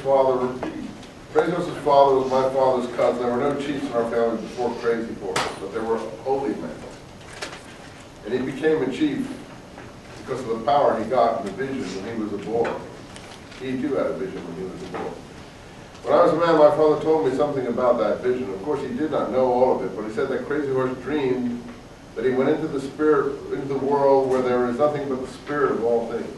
father, Crazy Horse's father was my father's cousin. There were no chiefs in our family before Crazy Horse, but there were holy men. And he became a chief because of the power he got in the vision when he was a boy. He too had a vision when he was a boy. When I was a man, my father told me something about that vision. Of course, he did not know all of it, but he said that Crazy Horse dreamed that he went into the spirit, into the world where there is nothing but the spirit of all things.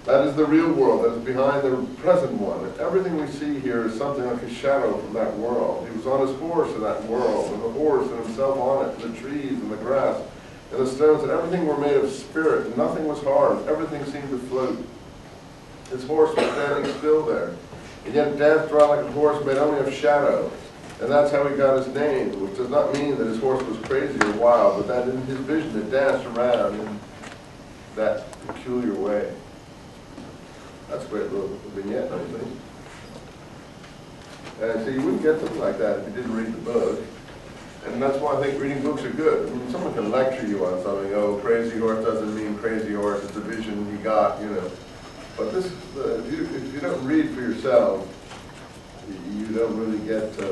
That is the real world, that is behind the present one. And everything we see here is something like a shadow from that world. He was on his horse in that world, and the horse and himself on it, and the trees and the grass and the stones, and everything were made of spirit, and nothing was hard. Everything seemed to float. His horse was standing still there, and yet danced around like a horse made only of shadow. And that's how he got his name, which does not mean that his horse was crazy or wild, but that in his vision it danced around in that peculiar way. That's a great little vignette, don't you think? And so you wouldn't get something like that if you didn't read the book. And that's why I think reading books are good. I mean, someone can lecture you on something, oh, Crazy Horse doesn't mean Crazy Horse, it's a vision he got, you know. But this, if you don't read for yourself, you don't really get some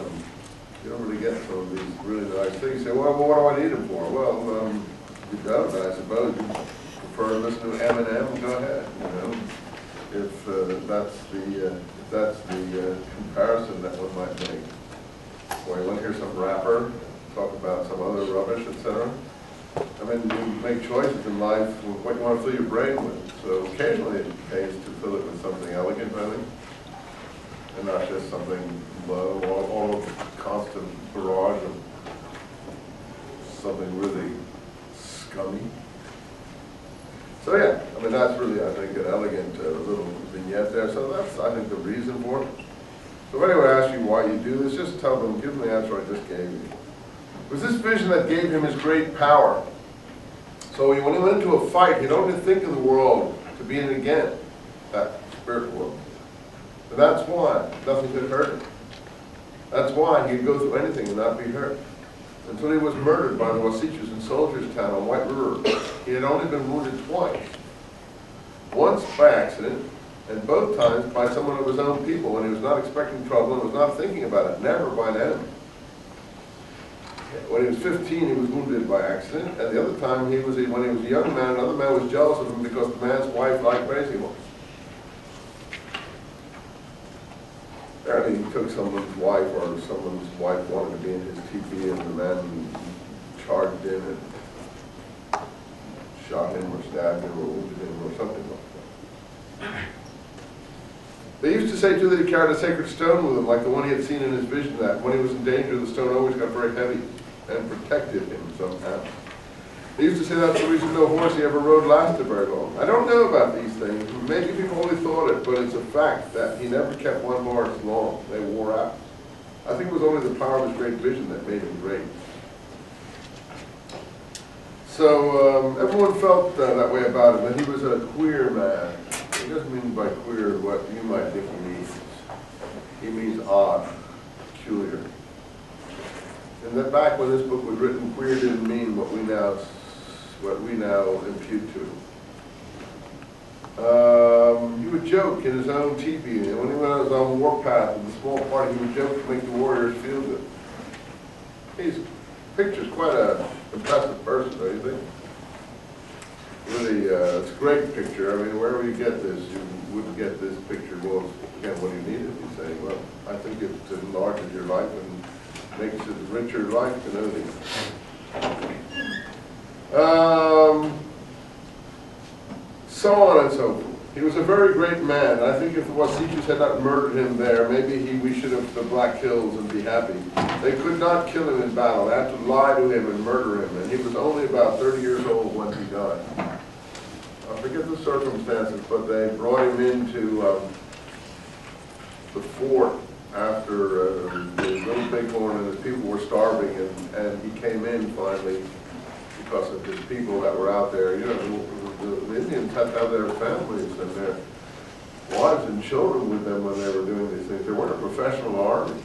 of these really nice things. You say, well, what do I need them for? Well, you don't, I suppose. You prefer to listen to Eminem, go ahead, you know. If that's the comparison that one might make. Or you want to hear some rapper talk about some other rubbish, etc. I mean, you make choices in life with what you want to fill your brain with. So occasionally it pays to fill it with something elegant, I think, and not just something low, all of constant barrage of something really scummy. So yeah, I mean, that's really, I think, an elegant little vignette there. So that's, I think, the reason for it. So if anyone asks you why you do this, just tell them, give them the answer I just gave you. It was this vision that gave him his great power. So when he went into a fight, he don't even think of the world to be in it again, that spirit world. And that's why nothing could hurt him. That's why he could go through anything and not be hurt. Until he was murdered by the Wasichus in Soldiers Town on White River. He had only been wounded twice. Once by accident, and both times by someone of his own people when he was not expecting trouble and was not thinking about it, never by an enemy. When he was 15, he was wounded by accident, and the other time, when he was a young man, another man was jealous of him because the man's wife liked Crazy Horse. Apparently, he took someone's wife, or someone's wife wanted to be in his teepee, and the man charged in and shot him, or stabbed him, or wounded him, or something like that. They used to say, too, that he carried a sacred stone with him, like the one he had seen in his vision, that when he was in danger, the stone always got very heavy and protected him somehow. They used to say that's the reason no horse he ever rode lasted very long. I don't know about these things. Maybe people only thought it, but it's a fact that he never kept one horse long. They wore out. I think it was only the power of his great vision that made him great. So everyone felt that way about him, that he was a queer man. He doesn't mean by queer what you might think he means. He means odd, peculiar. And that back when this book was written, queer didn't mean what we now impute to him. He would joke in his own teepee, and when he went on his own warpath in the small party, he would joke to make the warriors feel good. He's picture's quite an impressive person, don't you think? Really, it's a great picture. I mean, wherever you get this, you wouldn't get this picture. Well, again, what do you need it? You say, well, I think it enlarges your life and makes it a richer life to know these. So on and so forth. He was a very great man. I think if the Wasichus had not murdered him there, maybe we should have the Black Hills and be happy. They could not kill him in battle. They had to lie to him and murder him. And he was only about 30 years old when he died. I forget the circumstances, but they brought him into the fort after the Little Bighorn and his people were starving, and he came in finally because of his people that were out there. You know, the Indians had to have their families and their wives and children with them when they were doing these things. They weren't a professional army.